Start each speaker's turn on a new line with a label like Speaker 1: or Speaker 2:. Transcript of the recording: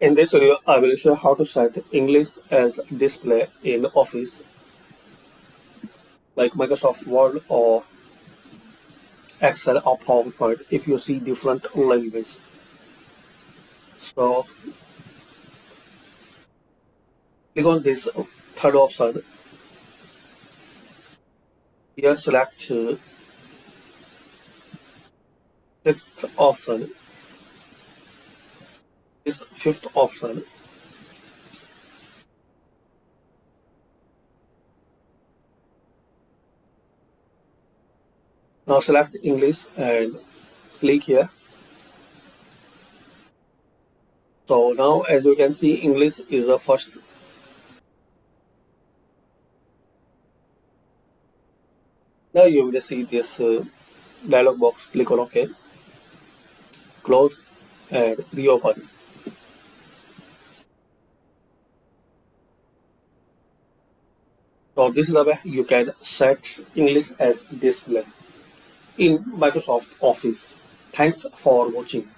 Speaker 1: In this video, I will show how to set English as display in Office like Microsoft Word or Excel or PowerPoint if you see different languages. So click on this third option. Here select sixth option, this fifth option. Now select English and click here. So now as you can see, English is the first. Now you will see this dialog box. Click on OK, close and reopen. So this is the way you can set English as display in Microsoft Office. Thanks for watching.